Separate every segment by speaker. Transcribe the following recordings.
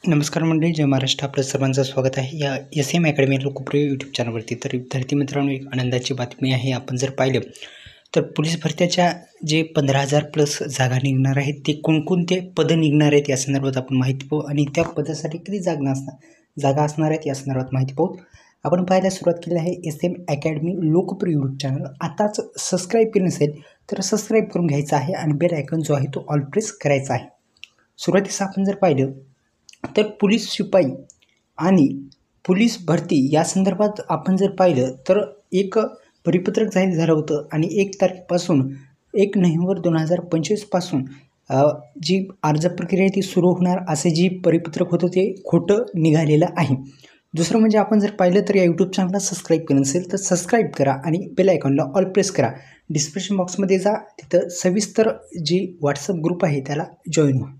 Speaker 1: नमस्कार मंडळी, जय महाराष्ट्र. आपलं सर्वांचं स्वागत आहे या SM अकॅडमी लोकप्रिय यूट्यूब चॅनलवरती. तर विद्यार्थी मित्रांनो, एक आनंदाची बातमी आहे. आपण जर पाहिलं तर पोलीस भरत्याच्या जे 15,000+ जागा निघणार आहेत, ते कोणकोणते पदं निघणार आहेत या संदर्भात आपण माहिती पाहू आणि त्या पदासाठी किती जागा असणार आहेत या संदर्भात माहिती पाहू. आपण पाहायला सुरुवात केली आहे SM अकॅडमी लोकप्रिय यूट्यूब चॅनल. आताच सबस्क्राईब केलं नसेल तर सबस्क्राईब करून घ्यायचं आहे आणि बेल आयकॉन जो आहे तो ऑल प्रेस करायचा आहे. सुरुवातीस आपण जर पाहिलं तर पोलीस शिपाई आणि पोलीस भरती या संदर्भात आपण जर पाहिलं तर एक परिपत्रक जाहीर झालं होतं आणि 1 तारखेपासून 1 नोव्हेंबर 2025 पासून जी अर्ज प्रक्रिया ती सुरू होणार असे जी परिपत्रक होतं ते खोटं निघालेलं आहे. दुसरं म्हणजे आपण जर पाहिलं तर या यूट्यूब चॅनलला सबस्क्राईब केलं नसेल तर सबस्क्राईब करा आणि बेल आयकॉनला ऑल प्रेस करा. डिस्क्रिप्शन बॉक्समध्ये जा, तिथं सविस्तर जी व्हॉट्सअप ग्रुप आहे त्याला जॉईन व्हा.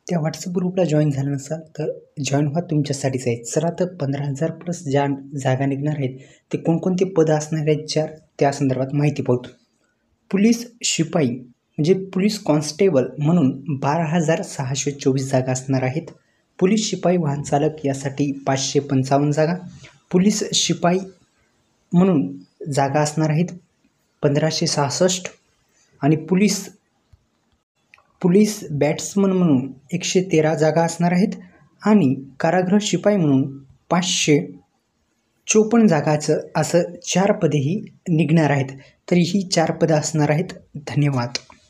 Speaker 1: त्या व्हॉट्सअप ग्रुपला जॉईन झालं नसाल तर जॉईन व्हा, तुमच्यासाठीच आहे. चला तर 15,000+ जागा निघणार आहेत. ते कोणकोणते पदं असणार आहेत त्या संदर्भात माहिती पाहू. पोलीस शिपाई म्हणजे पोलीस कॉन्स्टेबल म्हणून 12,624 जागा असणार आहेत. पोलीस शिपाई वाहन चालक यासाठी 555 जागा. पोलीस शिपाई म्हणून जागा असणार आहेत 1,566 आणि पोलीस बॅट्समन म्हणून 113 जागा असणार आहेत आणि कारागृह शिपाई म्हणून 554 जागाचं असं 4 पदेही निघणार आहेत. तर ही 4 पदं असणार आहेत. धन्यवाद.